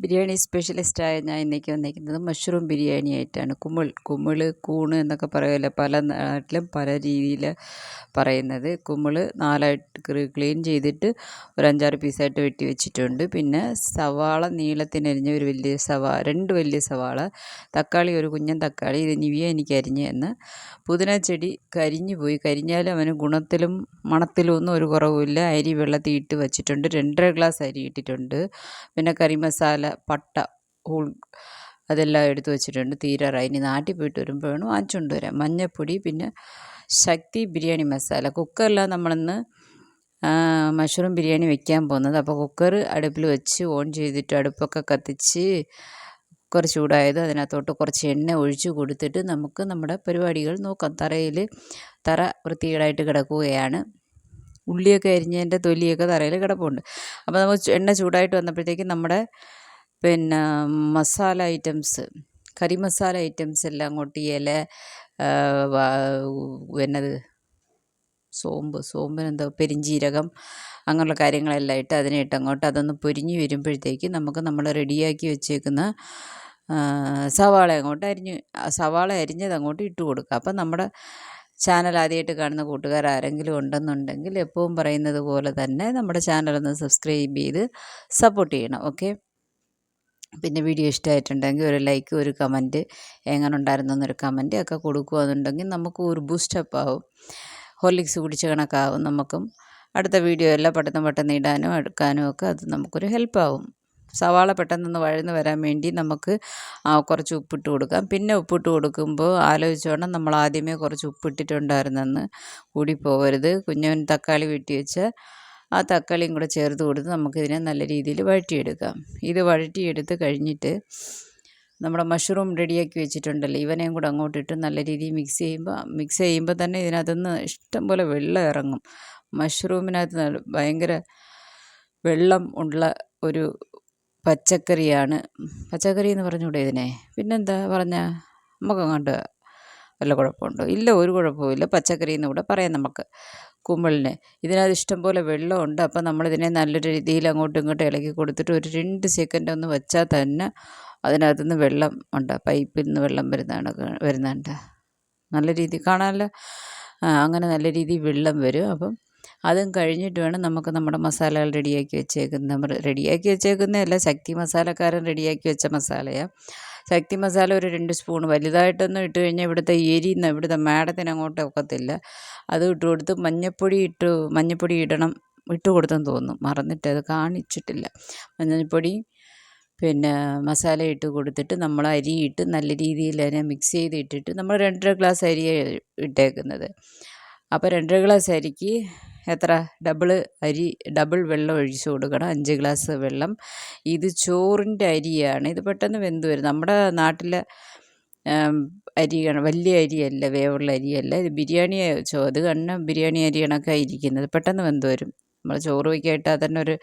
ബിരിയാണി സ്പെഷ്യലിസ്റ്റായ ഞാൻ ഇന്നേക്ക് വന്നിരിക്കുന്നത് മഷ്റൂം ബിരിയാണി ആയിട്ടാണ്. കുമിള് കൂണ് എന്നൊക്കെ പറയുമല്ലോ, പല നാട്ടിലും പല രീതിയിൽ പറയുന്നത്. കുമിള് നാലായിട്ട് ക്ലീൻ ചെയ്തിട്ട് ഒരു 5-6 പീസായിട്ട് വെട്ടി വെച്ചിട്ടുണ്ട്. പിന്നെ സവാള നീളത്തിനരിഞ്ഞ ഒരു വലിയ രണ്ട് വലിയ സവാള, തക്കാളി ഒരു കുഞ്ഞൻ തക്കാളി, ഇത് നിവിയ എനിക്ക് അരിഞ്ഞ് തന്ന്. പുതിന ചെടി കരിഞ്ഞു പോയി, കരിഞ്ഞാലും അവന് ഗുണത്തിലും മണത്തിലും ഒന്നും ഒരു കുറവുമില്ല. അരി വെള്ളത്തിൽ ഇട്ട് വെച്ചിട്ടുണ്ട്, 2.5 ഗ്ലാസ് അരി ഇട്ടിട്ടുണ്ട്. പിന്നെ കറി മസാല, പട്ട, അതെല്ലാം എടുത്ത് വെച്ചിട്ടുണ്ട്. തീരാറായി, ഇനി നാട്ടിൽ പോയിട്ട് വരുമ്പോൾ വേണം വാങ്ങിച്ചുകൊണ്ട് വരാം. മഞ്ഞൾപ്പൊടി, പിന്നെ ശക്തി ബിരിയാണി മസാല. കുക്കറിലാണ് നമ്മളിന്ന് മഷ്റൂം ബിരിയാണി വെക്കാൻ പോകുന്നത്. അപ്പോൾ കുക്കർ അടുപ്പിൽ വെച്ച് ഓൺ ചെയ്തിട്ട് അടുപ്പൊക്കെ കത്തിച്ച് കുക്കർ ചൂടായത് അതിനകത്തോട്ട് കുറച്ച് എണ്ണ ഒഴിച്ച് കൊടുത്തിട്ട് നമുക്ക് നമ്മുടെ പരിപാടികൾ നോക്കാം. തറ വൃത്തികേടായിട്ട് കിടക്കുകയാണ്. ഉള്ളിയൊക്കെ അരിഞ്ഞതിൻ്റെ തൊലിയൊക്കെ തറയിൽ കിടപ്പുണ്ട്. അപ്പോൾ നമ്മൾ എണ്ണ ചൂടായിട്ട് വന്നപ്പോഴത്തേക്കും നമ്മുടെ മസാല ഐറ്റംസ്, കറി മസാല ഐറ്റംസ് എല്ലാം അങ്ങോട്ട് സോമ്പിനെന്തോ പെരിഞ്ജീരകം അങ്ങനെയുള്ള കാര്യങ്ങളെല്ലാം ഇട്ട് അതിനെ ഇട്ടങ്ങോട്ട് അതൊന്ന് പൊരിഞ്ഞ് വരുമ്പോഴത്തേക്ക് നമുക്ക് നമ്മൾ റെഡിയാക്കി വെച്ചേക്കുന്ന സവാള അരിഞ്ഞത് അങ്ങോട്ട് ഇട്ട് കൊടുക്കുക. അപ്പം നമ്മുടെ ചാനൽ ആദ്യമായിട്ട് കാണുന്ന കൂട്ടുകാർ ആരെങ്കിലും ഉണ്ടെന്നുണ്ടെങ്കിൽ എപ്പോഴും പറയുന്നത് പോലെ തന്നെ നമ്മുടെ ചാനലൊന്ന് സബ്സ്ക്രൈബ് ചെയ്ത് സപ്പോർട്ട് ചെയ്യണം. ഓക്കെ, പിന്നെ വീഡിയോ ഇഷ്ടമായിട്ടുണ്ടെങ്കിൽ ഒരു ലൈക്ക്, ഒരു കമൻറ്റ്, എങ്ങനെ ഉണ്ടായിരുന്നു എന്നൊരു കമൻറ്റ് ഒക്കെ കൊടുക്കുകയെന്നുണ്ടെങ്കിൽ നമുക്ക് ഒരു ബൂസ്റ്റപ്പ് ആവും. ഹോർലിക്സ് കുടിച്ച കണക്കാവും. നമുക്കും അടുത്ത വീഡിയോ എല്ലാം പെട്ടെന്ന് ഇടാനും എടുക്കാനും ഒക്കെ അത് നമുക്കൊരു ഹെൽപ്പാവും. സവാള പെട്ടെന്നൊന്ന് വഴന്ന് വരാൻ വേണ്ടി നമുക്ക് കുറച്ച് ഉപ്പിട്ട് കൊടുക്കാം. പിന്നെ ഉപ്പിട്ട് കൊടുക്കുമ്പോൾ ആലോചിച്ചോണം, നമ്മൾ ആദ്യമേ കുറച്ച് ഉപ്പിട്ടിട്ടുണ്ടായിരുന്നെന്ന് കൂടിപ്പോകരുത്. കുഞ്ഞവൻ തക്കാളി വെട്ടി വെച്ച് ആ തക്കാളിയും കൂടെ ചേർത്ത് കൊടുത്ത് നമുക്കിതിനെ നല്ല രീതിയിൽ വഴറ്റിയെടുക്കാം. ഇത് വഴറ്റിയെടുത്ത് കഴിഞ്ഞിട്ട് നമ്മുടെ മഷ്റൂം റെഡിയാക്കി വെച്ചിട്ടുണ്ടല്ലോ, ഇവനെയും കൂടെ അങ്ങോട്ടിട്ട് നല്ല രീതിയിൽ മിക്സ് ചെയ്യുമ്പോൾ തന്നെ ഇതിനകത്തുനിന്ന് ഇഷ്ടം പോലെ വെള്ളം ഇറങ്ങും. മഷ്റൂമിനകത്ത് ഭയങ്കര വെള്ളം ഉള്ള ഒരു പച്ചക്കറിയാണ്. പച്ചക്കറി എന്ന് പറഞ്ഞുകൂടെ ഇതിനെ? പിന്നെന്താ പറഞ്ഞാൽ നമുക്കങ്ങോട്ട് വല്ല കുഴപ്പമുണ്ടോ? ഇല്ല, ഒരു കുഴപ്പമില്ല. പച്ചക്കറി എന്ന് കൂടെ പറയാം നമുക്ക് കുമ്പിളിന്. ഇതിനകത്ത് ഇഷ്ടംപോലെ വെള്ളമുണ്ട്. അപ്പം നമ്മളിതിനെ നല്ലൊരു രീതിയിൽ അങ്ങോട്ടും ഇങ്ങോട്ടും ഇളക്കി കൊടുത്തിട്ട് ഒരു 2 സെക്കൻഡ് ഒന്ന് വെച്ചാൽ തന്നെ അതിനകത്തുനിന്ന് വെള്ളം ഉണ്ട്, പൈപ്പിൽ നിന്ന് വെള്ളം വരുന്നുണ്ട്. നല്ല രീതിയിൽ കാണാമല്ലോ. അങ്ങനെ നല്ല രീതിയിൽ വെള്ളം വരും. അപ്പം അതും കഴിഞ്ഞിട്ട് വേണം നമുക്ക് നമ്മുടെ മസാലകൾ റെഡിയാക്കി വെച്ചേക്കുന്നതല്ല, ശക്തി മസാലക്കാരൻ റെഡിയാക്കി വെച്ച മസാലയാണ്. ശക്തി മസാല ഒരു 2 സ്പൂൺ, വലുതായിട്ടൊന്നും ഇട്ട് കഴിഞ്ഞാൽ ഇവിടുത്തെ മാഡത്തിന് അങ്ങോട്ട് ഒക്കത്തില്ല. അത് ഇട്ട് കൊടുത്ത് മഞ്ഞൾപ്പൊടി ഇട്ട് കൊടുത്തെന്ന് തോന്നുന്നു, മറന്നിട്ട് അത് കാണിച്ചിട്ടില്ല. മഞ്ഞൾപ്പൊടി പിന്നെ മസാല ഇട്ട് കൊടുത്തിട്ട് നമ്മൾ അരിയിട്ട് നല്ല രീതിയിൽ അതിനെ മിക്സ് ചെയ്ത് ഇട്ടിട്ട് നമ്മൾ 2.5 ഗ്ലാസ് അരിയാണ് ഇട്ടേക്കുന്നത്. അപ്പോൾ 2.5 ഗ്ലാസ് അരിക്ക് എത്ര ഡബിൾ വെള്ളം ഒഴിച്ച് കൊടുക്കണം, 5 ഗ്ലാസ് വെള്ളം. ഇത് ചോറിൻ്റെ അരിയാണ്. ഇത് പെട്ടെന്ന് വെന്ത് വരും. നമ്മുടെ നാട്ടിലെ അരിയാണ്, വലിയ അരിയല്ല, വേവുള്ള അരിയല്ല. ഇത് ബിരിയാണി അരി കണക്കാണ് ഇരിക്കുന്നത്. പെട്ടെന്ന് വെന്ത് വരും. നമ്മൾ ചോറ് വയ്ക്കായിട്ടാൽ തന്നെ ഒരു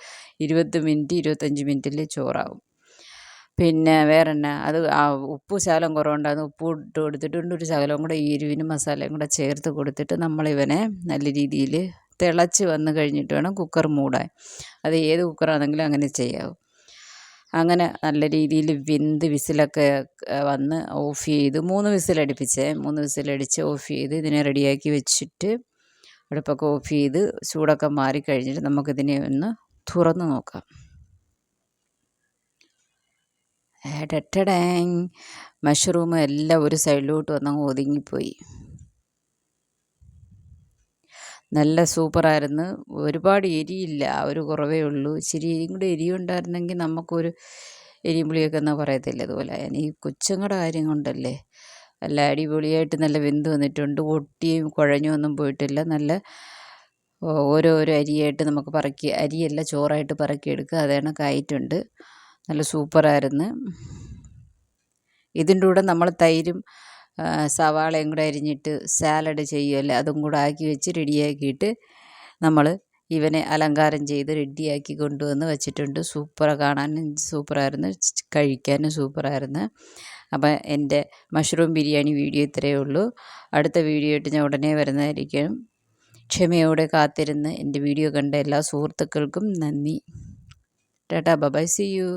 25 മിനിറ്റിൽ ചോറാവും. പിന്നെ വേറെ എന്നാ, അത് ഉപ്പ് ശകലം കുറവുണ്ടാകുന്ന ഉപ്പ് ഇട്ട് കൊടുത്തിട്ടുണ്ട്. ഒരു ശകലം കൂടെ ഈ എരിവിനും മസാലയും കൂടെ ചേർത്ത് കൊടുത്തിട്ട് നമ്മളിവനെ നല്ല രീതിയിൽ തിളച്ച് വന്ന് കഴിഞ്ഞിട്ട് വേണം കുക്കർ മൂടാൻ. അത് ഏത് കുക്കറാണെങ്കിലും അങ്ങനെ ചെയ്യാവും. അങ്ങനെ നല്ല രീതിയിൽ വെന്ത് വിസിലൊക്കെ വന്ന് ഓഫ് ചെയ്ത് 3 വിസിലടിച്ച് ഓഫ് ചെയ്ത് ഇതിനെ റെഡിയാക്കി വെച്ചിട്ട് അടുപ്പൊക്കെ ഓഫ് ചെയ്ത് ചൂടൊക്കെ മാറിക്കഴിഞ്ഞിട്ട് നമുക്കിതിനെ ഒന്ന് തുറന്ന് നോക്കാം. മഷ്റൂം എല്ലാം ഒരു സൈഡിലോട്ട് വന്നങ്ങ് ഒതുങ്ങിപ്പോയി. നല്ല സൂപ്പറായിരുന്നു. ഒരുപാട് എരിയില്ല, ഒരു കുറവേ ഉള്ളൂ. ഇച്ചിരി കൂടെ എരിയുണ്ടായിരുന്നെങ്കിൽ നമുക്കൊരു എരിയും പുളിയൊക്കെ എന്നാ പറയത്തില്ല, അതുപോലെ. ഈ കൊച്ചുങ്ങളുടെ കാര്യം കൊണ്ടല്ലേ, നല്ല അടിപൊളിയായിട്ട് നല്ല വെന്ത് വന്നിട്ടുണ്ട്. ഒട്ടിയും കുഴഞ്ഞും ഒന്നും പോയിട്ടില്ല. നല്ല ഓരോരോ അരിയായിട്ട് നമുക്ക് അരിയല്ല ചോറായിട്ട് പറക്കിയെടുക്കുക. അത് കണക്കായിട്ടുണ്ട്. നല്ല സൂപ്പറായിരുന്നു. ഇതിൻ്റെ കൂടെ നമ്മൾ തൈരും സവാളയും കൂടെ അരിഞ്ഞിട്ട് സാലഡ് ചെയ്യുമല്ലേ, അതും കൂടെ ആക്കി വെച്ച് റെഡിയാക്കിയിട്ട് നമ്മൾ ഇവനെ അലങ്കാരം ചെയ്ത് റെഡിയാക്കി കൊണ്ടുവന്ന് വെച്ചിട്ടുണ്ട്. കാണാനും സൂപ്പറായിരുന്നു, കഴിക്കാനും സൂപ്പറായിരുന്നു. അപ്പം എൻ്റെ മഷ്റൂം ബിരിയാണി വീഡിയോ ഇത്രയേ ഉള്ളൂ. അടുത്ത വീഡിയോ ആയിട്ട് ഞാൻ ഉടനെ വരുന്നതായിരിക്കും. ക്ഷമയോടെ കാത്തിരുന്ന് എൻ്റെ വീഡിയോ കണ്ട എല്ലാ സുഹൃത്തുക്കൾക്കും നന്ദി. Tata, bye, see U.